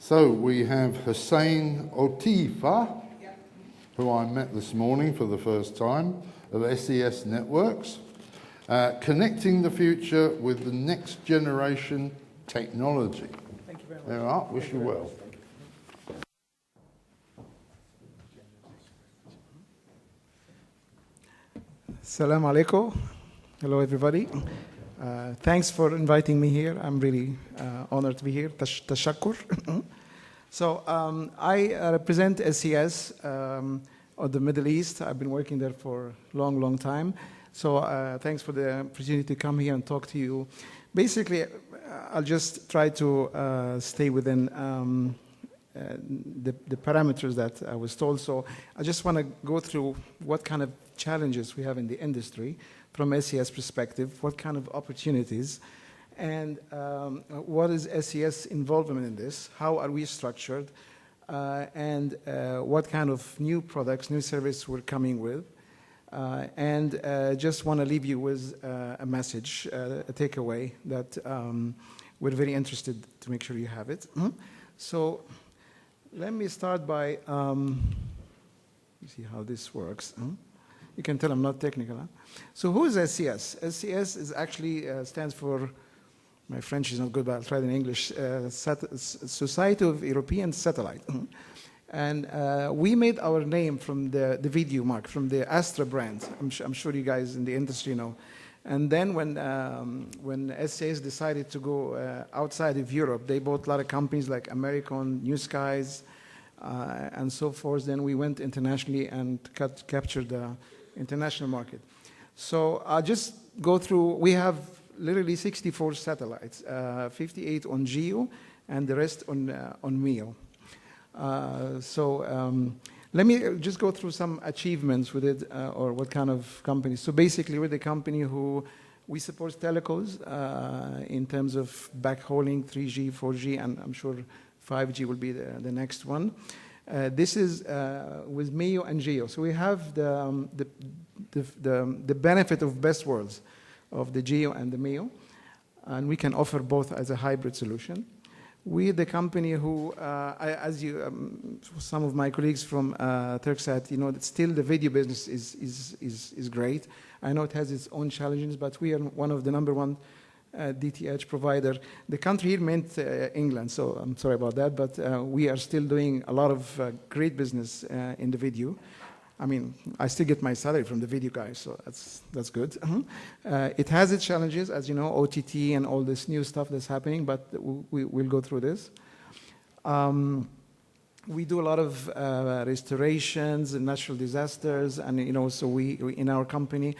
So we have Hussein Oteifa, who I met this morning for the first time, of SES Networks, connecting the future with the next generation technology. Thank you very much. There you are, wish you well. Assalamu alaikum. Hello, everybody. Thanks for inviting me here. I'm really honored to be here. Tashakkur. So I represent SES of the Middle East. I've been working there for a long, long time. So thanks for the opportunity to come here and talk to you. Basically, I'll just try to stay within the parameters that I was told. So I just want to go through what kind of challenges we have in the industry from SES perspective, what kind of opportunities, and what is SES involvement in this, how are we structured, and what kind of new products, new services we're coming with. And just want to leave you with a message, a takeaway that we're very interested to make sure you have it. So let me start by, see how this works. You can tell I'm not technical. Huh? So who is SES? SES is actually stands for, my French is not good, but I'll try it in English, Society of European Satellite. And we made our name from the video mark, from the Astra brand. I'm sure you guys in the industry know. And then when SES decided to go outside of Europe, they bought a lot of companies like American, New Skies, and so forth. Then we went internationally and captured the international market. So I'll just go through. We have literally 64 satellites, 58 on GEO, and the rest on MEO. Let me just go through some achievements with it, or what kind of companies. So basically, we're the company who we support telcos in terms of backhauling 3G, 4G, and I'm sure 5G will be the next one. This is with MEO and GEO. So we have the benefit of best worlds of the GEO and the MEO, and we can offer both as a hybrid solution. We're the company who, as you, some of my colleagues from Turksat, you know, that still the video business is great. I know it has its own challenges, but we are one of the #1 DTH provider. The country here meant England, so I'm sorry about that, but we are still doing a lot of great business in the video. I mean, I still get my salary from the video guys, so that's good. It has its challenges, as you know, OTT and all this new stuff that's happening, but we'll go through this. We do a lot of restorations and natural disasters, and you know, so we in our company,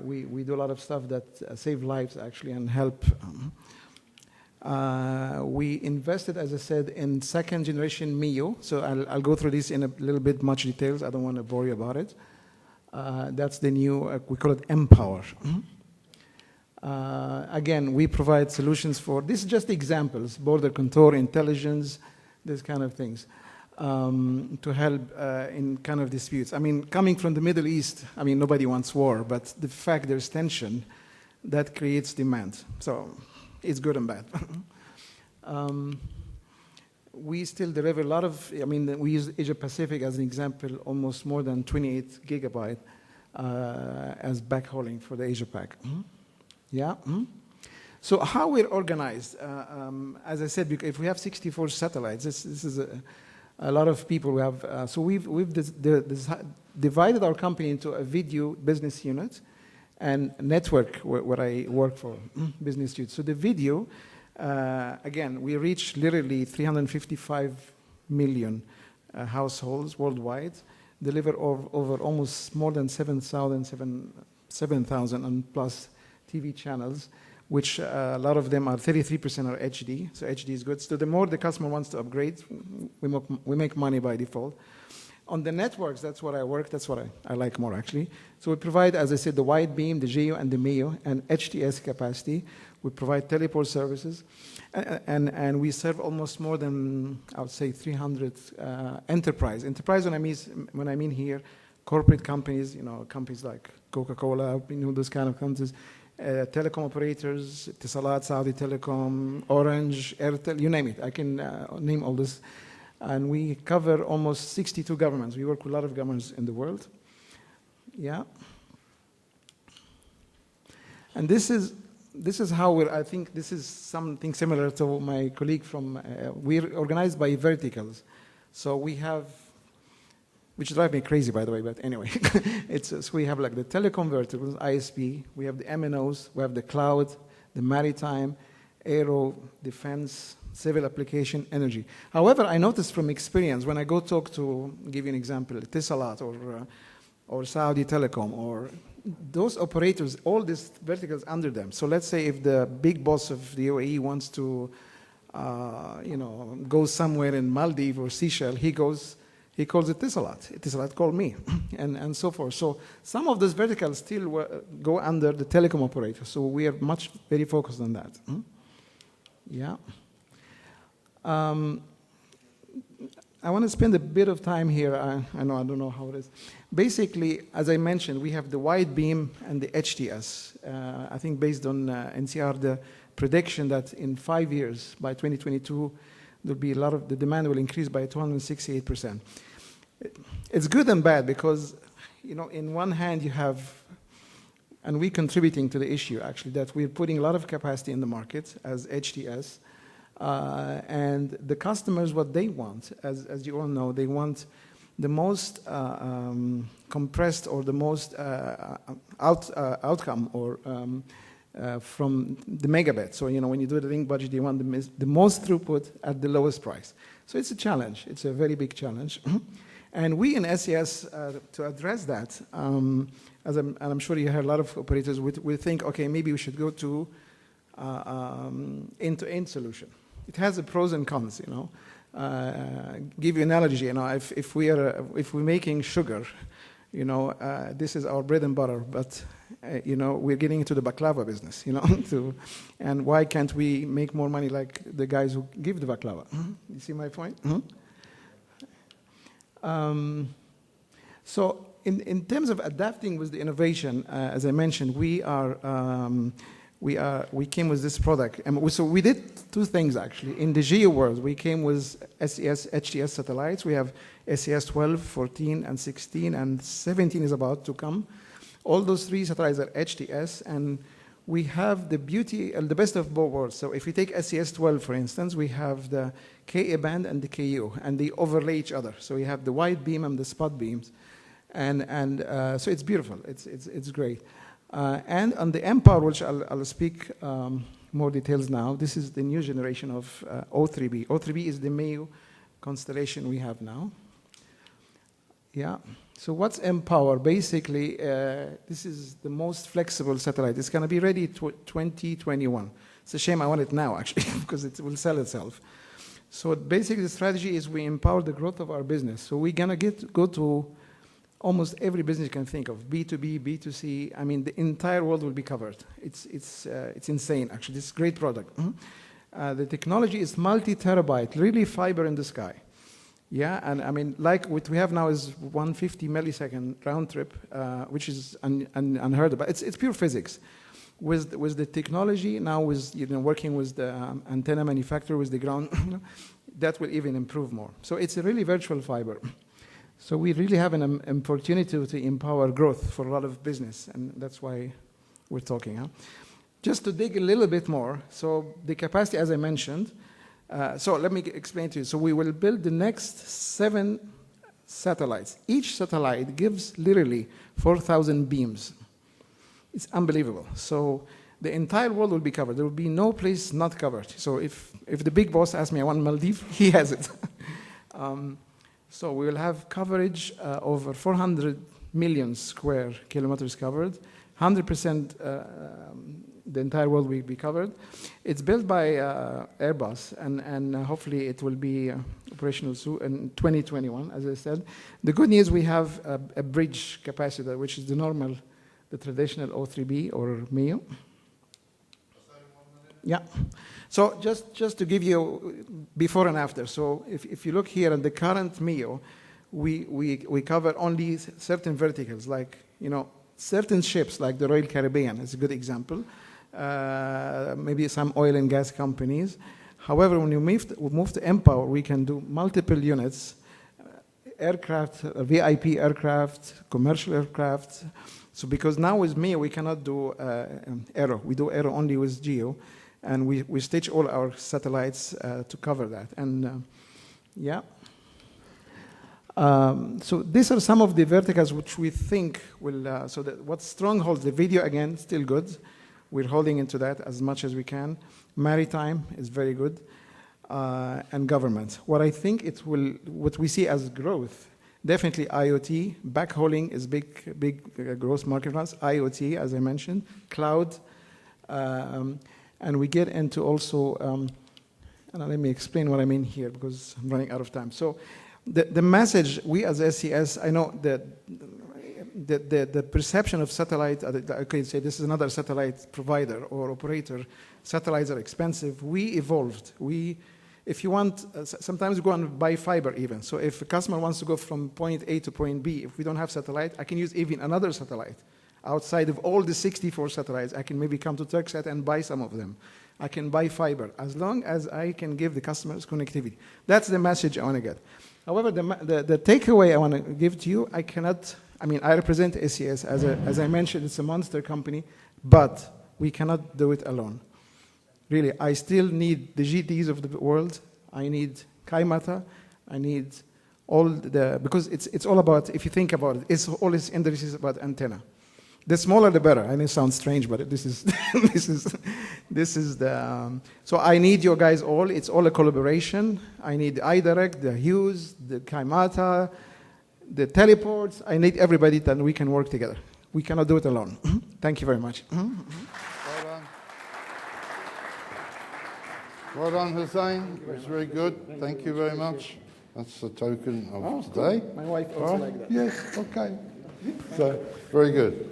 we do a lot of stuff that save lives actually and help. We invested, as I said, in second generation MEO. So I'll go through this in a little bit much details. I don't want to bore you about it. That's the new, we call it Empower. Again, we provide solutions for, this is just examples, border control, intelligence, this kind of things, to help in kind of disputes. I mean, coming from the Middle East, I mean, nobody wants war, but the fact there's tension, that creates demand. So it's good and bad. We still deliver a lot of, I mean, we use Asia Pacific as an example, almost more than 28 gigabyte as backhauling for the Asia Pac. Yeah. So how we're organized, as I said, if we have 64 satellites, this is a lot of people we have. So we've divided our company into a video business unit and network where I work for, business unit. So the video, again, we reach literally 355 million households worldwide, deliver over almost more than 7,000 and plus TV channels, which a lot of them are 33% are HD, so HD is good. So the more the customer wants to upgrade, we make money by default. On the networks, that's what I work, that's what I like more actually. So we provide, as I said, the wide beam, the GEO and the MEO, and HTS capacity. We provide teleport services, and we serve almost more than, I would say, 300 enterprise. Enterprise, when I mean here, corporate companies, you know, companies like Coca-Cola, you know, those kind of companies, telecom operators, Etisalat, Saudi Telecom, Orange, Airtel, you name it. I can name all this. And we cover almost 62 governments. We work with a lot of governments in the world. Yeah. And this is how I think this is something similar to my colleague from, we're organized by verticals. So we have, which drive me crazy, by the way, but anyway. So we have like the telecom verticals, ISP, we have the MNOs, we have the cloud, the maritime, aero, defense, civil application, energy. However, I noticed from experience, when I go talk to, give you an example, Etisalat or Saudi Telecom, or those operators, all these verticals under them. So let's say if the big boss of the UAE wants to, go somewhere in Maldives or Seychelles, he calls it Etisalat. Etisalat called me, and so forth. So some of those verticals still go under the telecom operator. So we are very focused on that. Yeah. I want to spend a bit of time here. I don't know how it is. Basically, as I mentioned, we have the wide beam and the HTS. I think based on NCR, the prediction that in 5 years, by 2022, there'll be the demand will increase by 268%. It's good and bad because, in one hand you have, and we're contributing to the issue actually, that we're putting a lot of capacity in the market as HTS. And the customers, what they want, as you all know, they want the most compressed or the most outcome or from the megabit. So, when you do the link budget, you want the most throughput at the lowest price. So it's a challenge. It's a very big challenge. And we in SES, to address that, and I'm sure you heard a lot of operators will think, okay, maybe we should go to end-to-end solution. It has the pros and cons, Give you an analogy, if we're making sugar, this is our bread and butter, but we're getting into the baklava business, and why can't we make more money like the guys who give the baklava? You see my point? So in terms of adapting with the innovation, as I mentioned, we came with this product. And so we did two things, actually. In the GEO world, we came with SES HTS satellites. We have SES 12, 14, and 16, and 17 is about to come. All those three satellites are HTS, and we have the beauty and the best of both worlds. So if we take SES 12, for instance, we have the Ka band and the Ku, and they overlay each other. So we have the wide beam and the spot beams. And so it's beautiful. It's great. And on the mPOWER, which I'll speak more details now, this is the new generation of O3B. O3B is the MEO constellation we have now. Yeah. So what's mPOWER? Basically, this is the most flexible satellite. It's going to be ready 2021. It's a shame I want it now, actually, because it will sell itself. So basically, the strategy is we empower the growth of our business. So we're going to go to almost every business you can think of, B2B, B2C. I mean, the entire world will be covered. It's insane, actually. It's a great product. The technology is multi-terabyte, really fiber in the sky. Yeah, and I mean, like what we have now is 150 millisecond round trip, which is unheard of. But it's pure physics. With the technology now, with working with the antenna manufacturer, with the ground, that will even improve more. So it's a really virtual fiber. So we really have an opportunity to empower growth for a lot of business, and that's why we're talking. Just to dig a little bit more, so the capacity, as I mentioned, so let me explain to you. So we will build the next 7 satellites. Each satellite gives literally 4,000 beams. It's unbelievable. So the entire world will be covered. There will be no place not covered. So if the big boss asks me, I want Maldives, he has it. So we will have coverage over 400 million square kilometers covered. 100% the entire world will be covered. It's built by Airbus, and hopefully it will be operational soon in 2021, as I said. The good news, we have a bridge capacitor, which is the traditional O3B or MEO. Yeah. So just to give you before and after. So if you look here at the current MEO, we cover only certain verticals, like certain ships, like the Royal Caribbean is a good example, maybe some oil and gas companies. However, when we move to Empower, we can do multiple units, aircraft, VIP aircraft, commercial aircraft. So because now with MEO, we cannot do aero. We do aero only with GEO. And we stitch all our satellites to cover that. And yeah. So these are some of the verticals which we think will, so that what strongholds, the video again, still good. We're holding into that as much as we can. Maritime is very good. And government. What I think what we see as growth, definitely IoT, backhauling is big growth market for us. IoT, as I mentioned, cloud, and we get into also, and let me explain what I mean here because I'm running out of time. So the message, we as SES, I know that the perception of satellite, I could say this is another satellite provider or operator, satellites are expensive. We evolved. If you want, sometimes we go and buy fiber even. So if a customer wants to go from point A to point B, if we don't have satellite, I can use even another satellite. Outside of all the 64 satellites, I can maybe come to Turksat and buy some of them. I can buy fiber, as long as I can give the customers connectivity. That's the message I want to get. However, the takeaway I want to give to you, I represent SES, as I mentioned, it's a monster company, but we cannot do it alone. Really, I still need the GTs of the world. I need Kaimata. I need because it's all about, if you think about it, it's all this industry is about antenna. The smaller the better. I know it sounds strange, but this is this is the. So I need you guys all. It's all a collaboration. I need the iDirect, the Hughes, the Kaimata, the teleports. I need everybody that we can work together. We cannot do it alone. Thank you very much. Well done. Well done, Hussein. It was very good. Thank you very much. That's the token of today. My wife also like that. Yes, okay. So, very good.